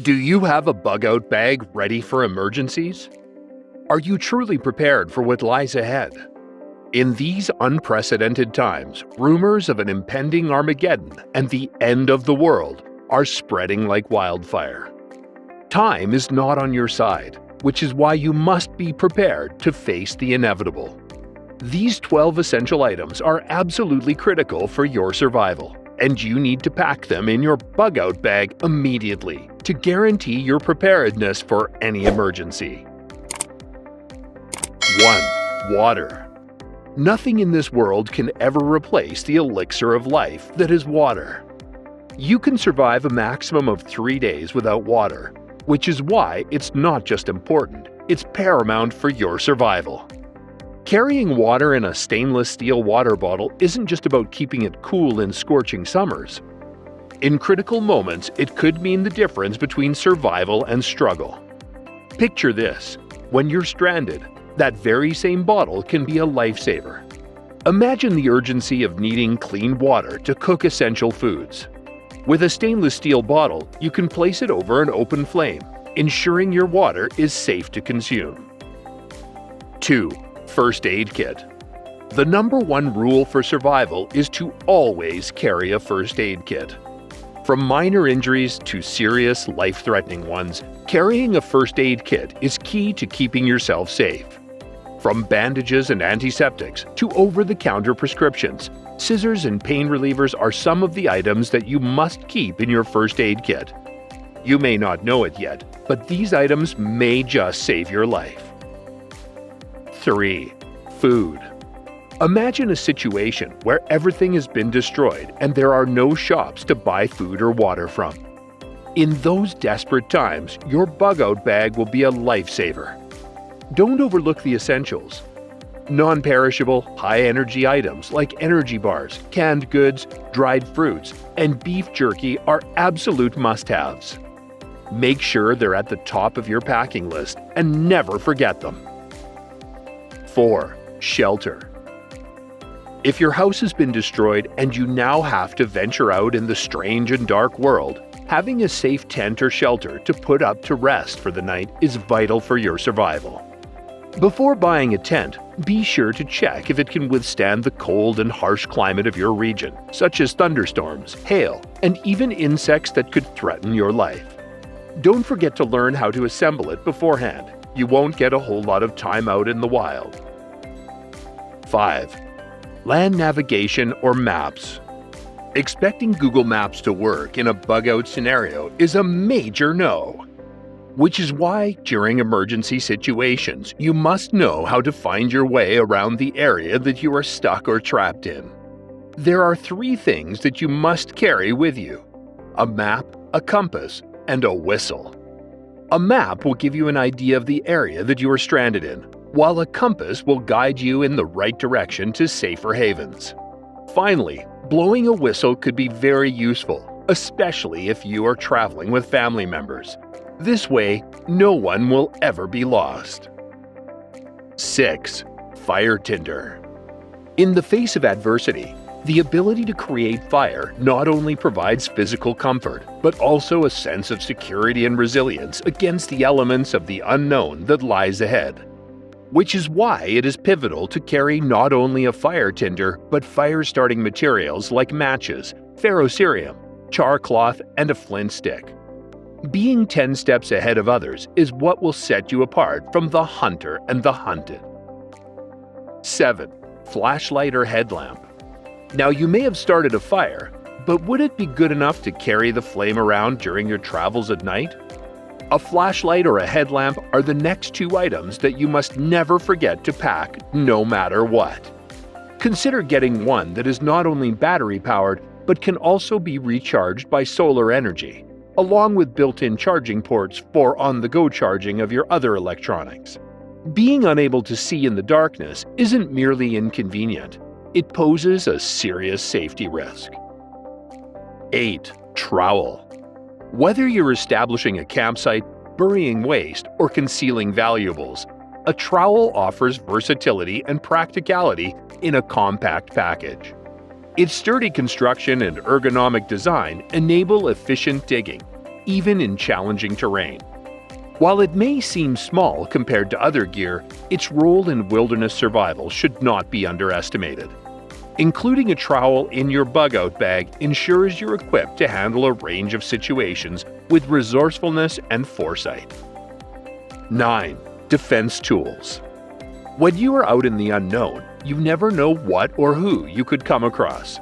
Do you have a bug-out bag ready for emergencies? Are you truly prepared for what lies ahead? In these unprecedented times, rumors of an impending Armageddon and the end of the world are spreading like wildfire. Time is not on your side, which is why you must be prepared to face the inevitable. These 12 essential items are absolutely critical for your survival, and you need to pack them in your bug-out bag immediately to guarantee your preparedness for any emergency. 1. Water. Nothing in this world can ever replace the elixir of life that is water. You can survive a maximum of 3 days without water, which is why it's not just important, it's paramount for your survival. Carrying water in a stainless steel water bottle isn't just about keeping it cool in scorching summers. In critical moments, it could mean the difference between survival and struggle. Picture this: when you're stranded, that very same bottle can be a lifesaver. Imagine the urgency of needing clean water to cook essential foods. With a stainless steel bottle, you can place it over an open flame, ensuring your water is safe to consume. 2. First aid kit. The number one rule for survival is to always carry a first aid kit. From minor injuries to serious, life-threatening ones, carrying a first aid kit is key to keeping yourself safe. From bandages and antiseptics to over-the-counter prescriptions, scissors and pain relievers are some of the items that you must keep in your first aid kit. You may not know it yet, but these items may just save your life. 3. Food. Imagine a situation where everything has been destroyed and there are no shops to buy food or water from. In those desperate times, your bug-out bag will be a lifesaver. Don't overlook the essentials. Non-perishable, high-energy items like energy bars, canned goods, dried fruits, and beef jerky are absolute must-haves. Make sure they're at the top of your packing list and never forget them. 4. Shelter. If your house has been destroyed and you now have to venture out in the strange and dark world, having a safe tent or shelter to put up to rest for the night is vital for your survival. Before buying a tent, be sure to check if it can withstand the cold and harsh climate of your region, such as thunderstorms, hail, and even insects that could threaten your life. Don't forget to learn how to assemble it beforehand. You won't get a whole lot of time out in the wild. 5. Land navigation or maps. Expecting Google Maps to work in a bug-out scenario is a major no. Which is why, during emergency situations, you must know how to find your way around the area that you are stuck or trapped in. There are 3 things that you must carry with you: a map, a compass, and a whistle. A map will give you an idea of the area that you are stranded in, while a compass will guide you in the right direction to safer havens. Finally, blowing a whistle could be very useful, especially if you are traveling with family members. This way, no one will ever be lost. 6. Fire tinder. In the face of adversity, the ability to create fire not only provides physical comfort, but also a sense of security and resilience against the elements of the unknown that lies ahead. Which is why it is pivotal to carry not only a fire tinder, but fire-starting materials like matches, ferrocerium, char cloth, and a flint stick. Being 10 steps ahead of others is what will set you apart from the hunter and the hunted. 7. Flashlight or headlamp. Now, you may have started a fire, but would it be good enough to carry the flame around during your travels at night? A flashlight or a headlamp are the next 2 items that you must never forget to pack, no matter what. Consider getting one that is not only battery-powered, but can also be recharged by solar energy, along with built-in charging ports for on-the-go charging of your other electronics. Being unable to see in the darkness isn't merely inconvenient, it poses a serious safety risk. 8. Trowel. Whether you're establishing a campsite, burying waste, or concealing valuables, a trowel offers versatility and practicality in a compact package. Its sturdy construction and ergonomic design enable efficient digging, even in challenging terrain. While it may seem small compared to other gear, its role in wilderness survival should not be underestimated. Including a trowel in your bug-out bag ensures you're equipped to handle a range of situations with resourcefulness and foresight. 9. Defense tools. When you are out in the unknown, you never know what or who you could come across.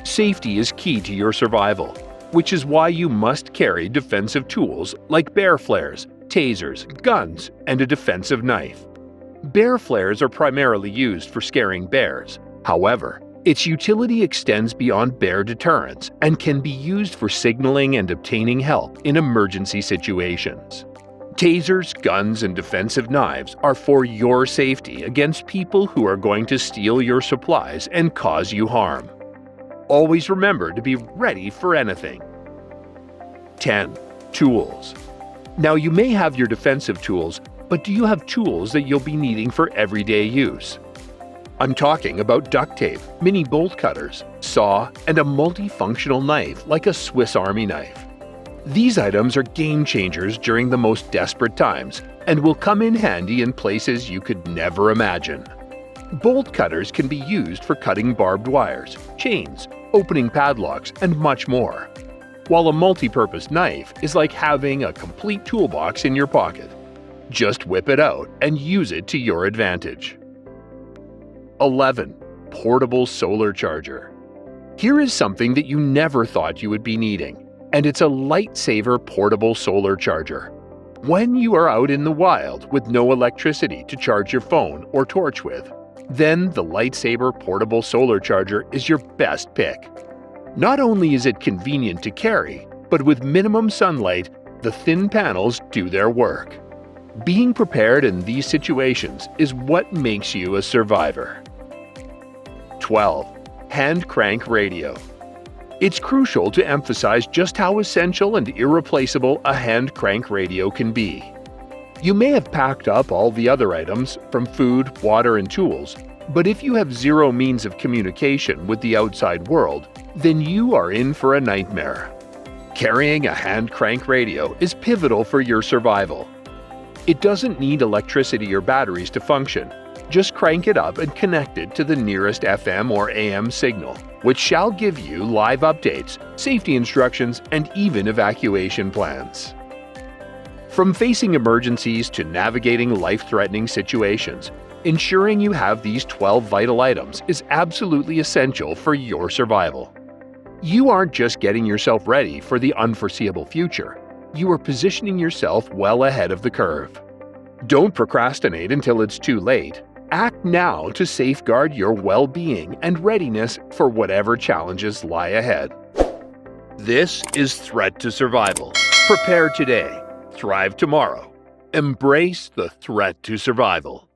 Safety is key to your survival, which is why you must carry defensive tools like bear flares, tasers, guns, and a defensive knife. Bear flares are primarily used for scaring bears. However, its utility extends beyond bear deterrence and can be used for signaling and obtaining help in emergency situations. Tasers, guns, and defensive knives are for your safety against people who are going to steal your supplies and cause you harm. Always remember to be ready for anything. 10. Tools. Now, you may have your defensive tools, but do you have tools that you'll be needing for everyday use? I'm talking about duct tape, mini bolt cutters, saw, and a multifunctional knife like a Swiss Army knife. These items are game changers during the most desperate times and will come in handy in places you could never imagine. Bolt cutters can be used for cutting barbed wires, chains, opening padlocks, and much more. While a multi-purpose knife is like having a complete toolbox in your pocket. Just whip it out and use it to your advantage. 11. Portable solar charger. Here is something that you never thought you would be needing, and it's a lightsaver portable solar charger. When you are out in the wild with no electricity to charge your phone or torch with, then the lightsaber portable solar charger is your best pick. Not only is it convenient to carry, but with minimum sunlight, the thin panels do their work. Being prepared in these situations is what makes you a survivor. 12. Hand crank radio. It's crucial to emphasize just how essential and irreplaceable a hand crank radio can be. You may have packed up all the other items, from food, water, and tools, but if you have zero means of communication with the outside world, then you are in for a nightmare. Carrying a hand crank radio is pivotal for your survival. It doesn't need electricity or batteries to function. Just crank it up and connect it to the nearest FM or AM signal, which shall give you live updates, safety instructions, and even evacuation plans. From facing emergencies to navigating life-threatening situations, ensuring you have these 12 vital items is absolutely essential for your survival. You aren't just getting yourself ready for the unforeseeable future, you are positioning yourself well ahead of the curve. Don't procrastinate until it's too late. Act now to safeguard your well-being and readiness for whatever challenges lie ahead. This is Threat to Survival. Prepare today, thrive tomorrow. Embrace the threat to survival.